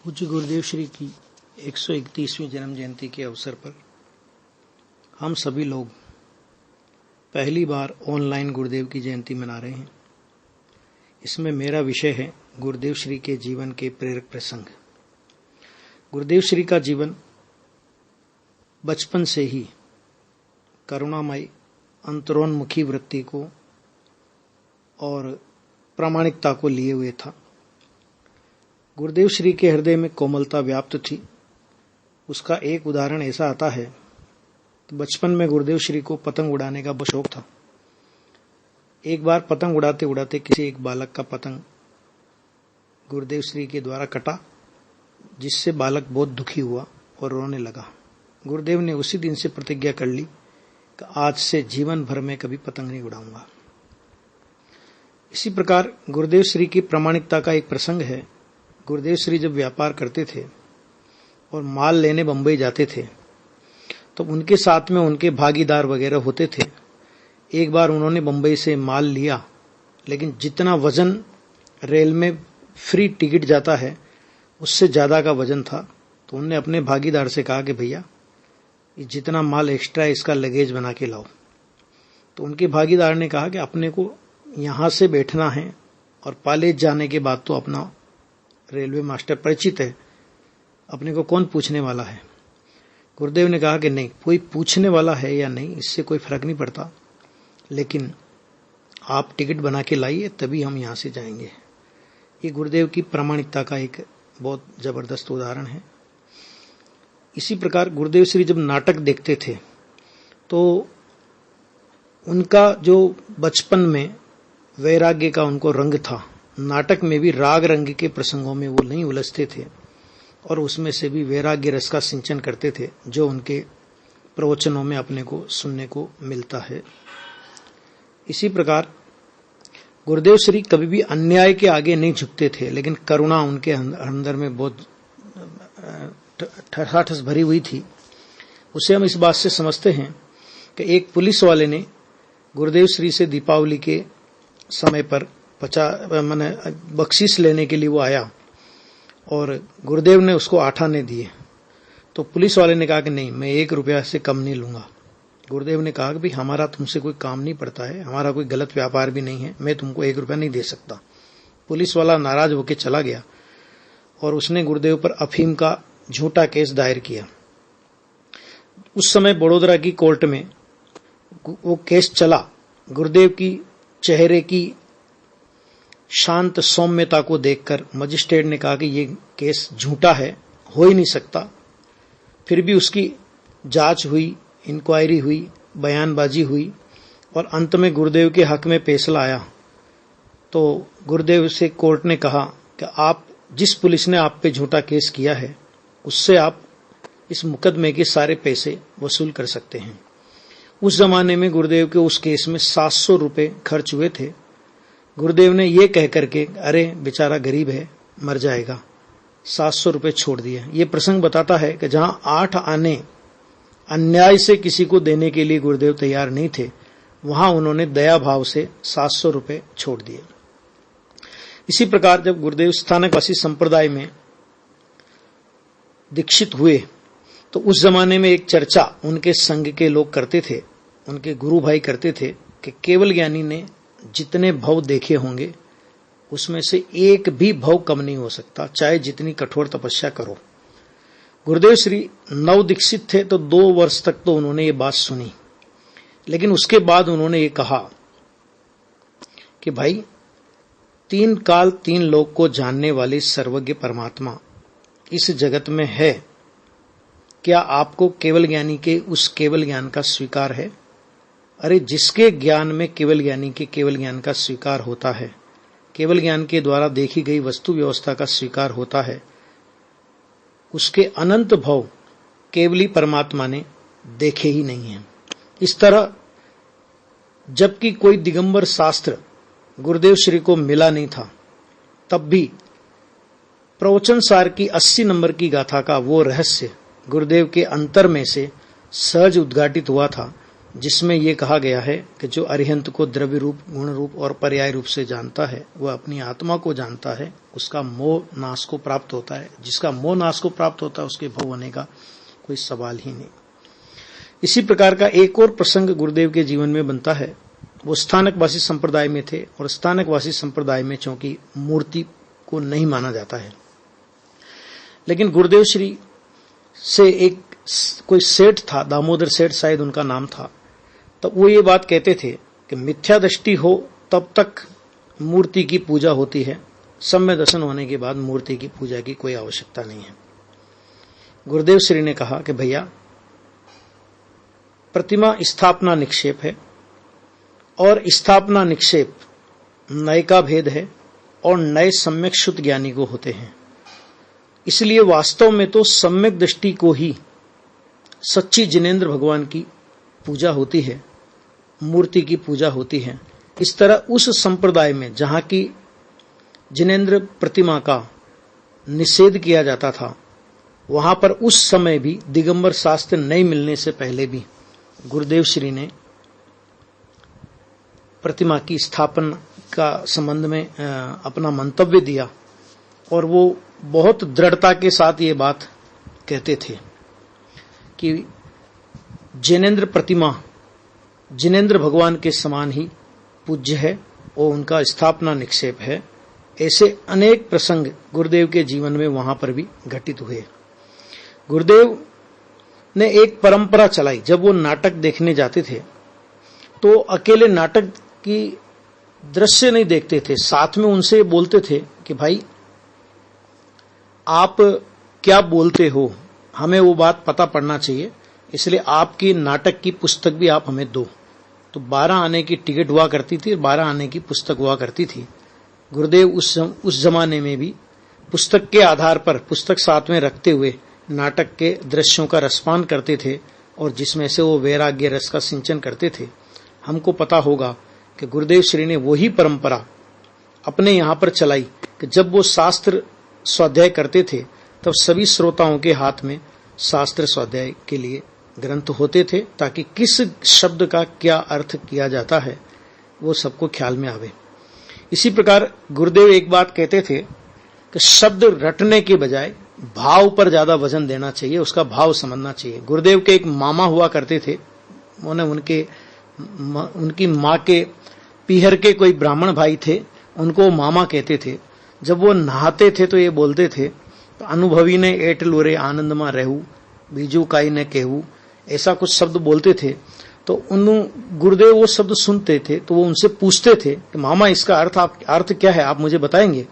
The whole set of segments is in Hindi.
पूज्य गुरुदेव श्री की 131वीं जन्म जयंती के अवसर पर हम सभी लोग पहली बार ऑनलाइन गुरुदेव की जयंती मना रहे हैं। इसमें मेरा विषय है गुरुदेव श्री के जीवन के प्रेरक प्रसंग। गुरुदेव श्री का जीवन बचपन से ही करुणामय अंतरोन्मुखी वृत्ति को और प्रामाणिकता को लिए हुए था। गुरुदेव श्री के हृदय में कोमलता व्याप्त थी। उसका एक उदाहरण ऐसा आता है कि बचपन में गुरुदेव श्री को पतंग उड़ाने का बहुत शौक था। एक बार पतंग उड़ाते उड़ाते किसी एक बालक का पतंग गुरुदेव श्री के द्वारा कटा, जिससे बालक बहुत दुखी हुआ और रोने लगा। गुरुदेव ने उसी दिन से प्रतिज्ञा कर ली कि आज से जीवन भर में कभी पतंग नहीं उड़ाऊंगा। इसी प्रकार गुरुदेव श्री की प्रामाणिकता का एक प्रसंग है। गुरुदेव श्री जब व्यापार करते थे और माल लेने बंबई जाते थे तो उनके साथ में उनके भागीदार वगैरह होते थे। एक बार उन्होंने बंबई से माल लिया, लेकिन जितना वजन रेल में फ्री टिकट जाता है उससे ज्यादा का वजन था। तो उन्होंने अपने भागीदार से कहा कि भैया ये जितना माल एक्स्ट्रा है इसका लगेज बना के लाओ। तो उनके भागीदार ने कहा कि अपने को यहां से बैठना है और पालेज जाने के बाद तो अपना रेलवे मास्टर परिचित है, अपने को कौन पूछने वाला है। गुरुदेव ने कहा कि नहीं, कोई पूछने वाला है या नहीं इससे कोई फर्क नहीं पड़ता, लेकिन आप टिकट बना के लाइए तभी हम यहां से जाएंगे। ये गुरुदेव की प्रामाणिकता का एक बहुत जबरदस्त उदाहरण है। इसी प्रकार गुरुदेव श्री जब नाटक देखते थे तो उनका जो बचपन में वैराग्य का उनको रंग था, नाटक में भी राग रंग के प्रसंगों में वो नहीं उलझते थे और उसमें से भी वैराग्य रस का सिंचन करते थे, जो उनके प्रवचनों में अपने को सुनने को मिलता है। इसी प्रकार गुरुदेव श्री कभी भी अन्याय के आगे नहीं झुकते थे, लेकिन करुणा उनके अंदर में बहुत ठसाठस भरी हुई थी। उसे हम इस बात से समझते हैं कि एक पुलिस वाले ने गुरुदेव श्री से दीपावली के समय पर बख्शीश लेने के लिए वो आया और गुरुदेव ने उसको 8 आने दिए। तो पुलिस वाले ने कहा कि नहीं, मैं 1 रुपया से कम नहीं लूंगा। गुरुदेव ने कहा कि भाई हमारा तुमसे कोई काम नहीं पड़ता है, हमारा कोई गलत व्यापार भी नहीं है, मैं तुमको 1 रुपया नहीं दे सकता। पुलिस वाला नाराज होकर चला गया और उसने गुरुदेव पर अफीम का झूठा केस दायर किया। उस समय बड़ोदरा की कोर्ट में वो केस चला। गुरुदेव की चेहरे की शांत सौम्यता को देखकर मजिस्ट्रेट ने कहा कि ये केस झूठा है, हो ही नहीं सकता। फिर भी उसकी जांच हुई, इंक्वायरी हुई, बयानबाजी हुई और अंत में गुरुदेव के हक में फैसला आया। तो गुरुदेव से कोर्ट ने कहा कि आप जिस पुलिस ने आप पे झूठा केस किया है उससे आप इस मुकदमे के सारे पैसे वसूल कर सकते हैं। उस जमाने में गुरुदेव के उस केस में 700 रुपए खर्च हुए थे। गुरुदेव ने ये कह करके अरे बेचारा गरीब है, मर जाएगा, 700 रुपए छोड़ दिए। ये प्रसंग बताता है कि जहां 8 आने अन्याय से किसी को देने के लिए गुरुदेव तैयार नहीं थे, वहां उन्होंने दया भाव से 700 रुपए छोड़ दिए। इसी प्रकार जब गुरुदेव स्थानकवासी संप्रदाय में दीक्षित हुए तो उस जमाने में एक चर्चा उनके संघ के लोग करते थे, उनके गुरु भाई करते थे कि केवल ज्ञानी ने जितने भव देखे होंगे उसमें से एक भी भव कम नहीं हो सकता, चाहे जितनी कठोर तपस्या करो। गुरुदेव श्री नव दीक्षित थे तो 2 वर्ष तक तो उन्होंने ये बात सुनी, लेकिन उसके बाद उन्होंने ये कहा कि भाई 3 काल 3 लोक को जानने वाले सर्वज्ञ परमात्मा इस जगत में है, क्या आपको केवल ज्ञानी के उस केवल ज्ञान का स्वीकार है? अरे जिसके ज्ञान में केवल ज्ञानी के केवल ज्ञान का स्वीकार होता है, केवल ज्ञान के द्वारा देखी गई वस्तु व्यवस्था का स्वीकार होता है, उसके अनंत भव केवली परमात्मा ने देखे ही नहीं है। इस तरह जबकि कोई दिगंबर शास्त्र गुरुदेव श्री को मिला नहीं था, तब भी प्रवचन सार की 80 नंबर की गाथा का वो रहस्य गुरुदेव के अंतर में से सहज उद्घाटित हुआ था, जिसमें ये कहा गया है कि जो अरिहंत को द्रव्य रूप, गुण रूप और पर्याय रूप से जानता है वह अपनी आत्मा को जानता है, उसका मोह नाश को प्राप्त होता है। जिसका मोह नाश को प्राप्त होता है उसके भव होने का कोई सवाल ही नहीं। इसी प्रकार का एक और प्रसंग गुरुदेव के जीवन में बनता है। वो स्थानकवासी संप्रदाय में थे और स्थानकवासी संप्रदाय में चूंकि मूर्ति को नहीं माना जाता है, लेकिन गुरुदेव श्री से एक कोई सेठ था, दामोदर सेठ शायद उनका नाम था, तब वो ये बात कहते थे कि मिथ्या दृष्टि हो तब तक मूर्ति की पूजा होती है, सम्य दर्शन होने के बाद मूर्ति की पूजा की कोई आवश्यकता नहीं है। गुरुदेव श्री ने कहा कि भैया, प्रतिमा स्थापना निक्षेप है और स्थापना निक्षेप नए का भेद है और नए सम्यक शुद्ध ज्ञानी को होते हैं। इसलिए वास्तव में तो सम्यक दृष्टि को ही सच्ची जिनेंद्र भगवान की पूजा होती है, मूर्ति की पूजा होती है। इस तरह उस संप्रदाय में जहां की जिनेंद्र प्रतिमा का निषेध किया जाता था, वहां पर उस समय भी दिगंबर शास्त्र नहीं मिलने से पहले भी गुरुदेव श्री ने प्रतिमा की स्थापना का संबंध में अपना मंतव्य दिया और वो बहुत दृढ़ता के साथ ये बात कहते थे कि जिनेंद्र प्रतिमा जिनेंद्र भगवान के समान ही पूज्य है और उनका स्थापना निक्षेप है। ऐसे अनेक प्रसंग गुरुदेव के जीवन में वहां पर भी घटित हुए। गुरुदेव ने एक परंपरा चलाई। जब वो नाटक देखने जाते थे तो अकेले नाटक की दृश्य नहीं देखते थे, साथ में उनसे बोलते थे कि भाई आप क्या बोलते हो, हमें वो बात पता पड़ना चाहिए, इसलिए आपकी नाटक की पुस्तक भी आप हमें दो। तो 12 आने की टिकट हुआ करती थी, 12 आने की पुस्तक हुआ करती थी। गुरुदेव उस जमाने में भी पुस्तक के आधार पर पुस्तक साथ में रखते हुए नाटक के दृश्यों का रसपान करते थे और जिसमें से वो वैराग्य रस का सिंचन करते थे। हमको पता होगा कि गुरुदेव श्री ने वही परंपरा अपने यहाँ पर चलाई कि जब वो शास्त्र स्वाध्याय करते थे तब सभी श्रोताओं के हाथ में शास्त्र स्वाध्याय के लिए ग्रंथ होते थे, ताकि किस शब्द का क्या अर्थ किया जाता है वो सबको ख्याल में आवे। इसी प्रकार गुरुदेव एक बात कहते थे कि शब्द रटने के बजाय भाव पर ज्यादा वजन देना चाहिए, उसका भाव समझना चाहिए। गुरुदेव के एक मामा हुआ करते थे, उनकी माँ के पीहर के कोई ब्राह्मण भाई थे, उनको मामा कहते थे। जब वो नहाते थे तो ये बोलते थे, तो अनुभवी ने एट लोरे आनंद में रहू, बीजू काई ने कहू, ऐसा कुछ शब्द बोलते थे। तो गुरुदेव वो शब्द सुनते थे तो वो उनसे पूछते थे कि मामा इसका अर्थ क्या है, आप मुझे बताएंगे?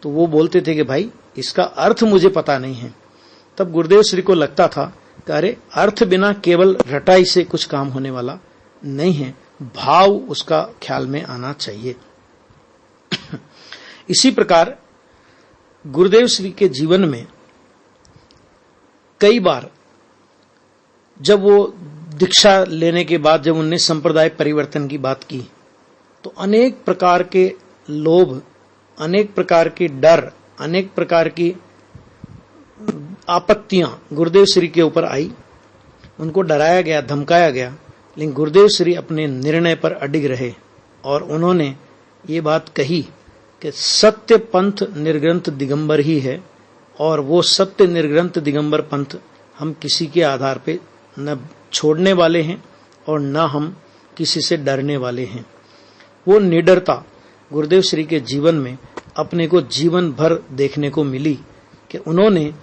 तो वो बोलते थे कि भाई इसका अर्थ मुझे पता नहीं है। तब गुरुदेव श्री को लगता था कि अरे अर्थ बिना केवल रटाई से कुछ काम होने वाला नहीं है, भाव उसका ख्याल में आना चाहिए। इसी प्रकार गुरुदेव श्री के जीवन में कई बार जब वो दीक्षा लेने के बाद जब उन्होंने संप्रदाय परिवर्तन की बात की तो अनेक प्रकार के लोभ, अनेक प्रकार के डर, अनेक प्रकार की आपत्तियां गुरुदेव श्री के ऊपर आई। उनको डराया गया, धमकाया गया, लेकिन गुरुदेव श्री अपने निर्णय पर अडिग रहे और उन्होंने ये बात कही कि सत्य पंथ निर्ग्रंथ दिगंबर ही है और वो सत्य निर्ग्रंथ दिगंबर पंथ हम किसी के आधार पे न छोड़ने वाले हैं और न हम किसी से डरने वाले हैं। वो निडरता गुरुदेव श्री के जीवन में अपने को जीवन भर देखने को मिली कि उन्होंने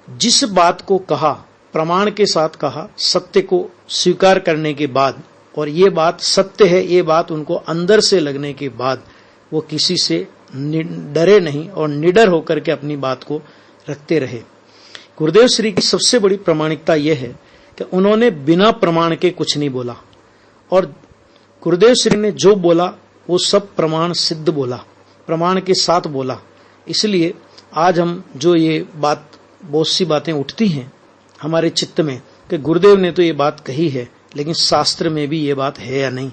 जिस बात को कहा, प्रमाण के साथ कहा, सत्य को स्वीकार करने के बाद, और ये बात सत्य है, ये बात उनको अंदर से लगने के बाद वो किसी से डरे नहीं और निडर होकर के अपनी बात को रखते रहे। गुरुदेव श्री की सबसे बड़ी प्रामाणिकता यह है कि उन्होंने बिना प्रमाण के कुछ नहीं बोला और गुरुदेव श्री ने जो बोला वो सब प्रमाण सिद्ध बोला, प्रमाण के साथ बोला। इसलिए आज हम जो ये बात, बहुत सी बातें उठती हैं हमारे चित्त में कि गुरुदेव ने तो ये बात कही है, लेकिन शास्त्र में भी ये बात है या नहीं,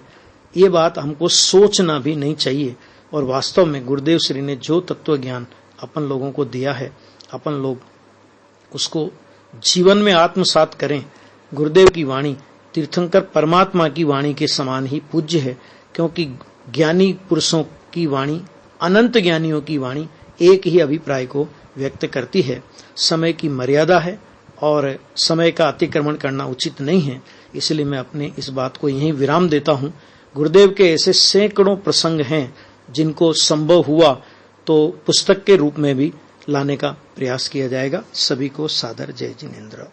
ये बात हमको सोचना भी नहीं चाहिए। और वास्तव में गुरुदेव श्री ने जो तत्व ज्ञान अपन लोगों को दिया है, अपन लोग उसको जीवन में आत्मसात करें। गुरुदेव की वाणी तीर्थंकर परमात्मा की वाणी के समान ही पूज्य है, क्योंकि ज्ञानी पुरुषों की वाणी, अनंत ज्ञानियों की वाणी एक ही अभिप्राय को व्यक्त करती है। समय की मर्यादा है और समय का अतिक्रमण करना उचित नहीं है, इसलिए मैं अपने इस बात को यहीं विराम देता हूं। गुरुदेव के ऐसे सैकड़ों प्रसंग हैं जिनको संभव हुआ तो पुस्तक के रूप में भी लाने का प्रयास किया जाएगा। सभी को सादर जय जिनेन्द्र।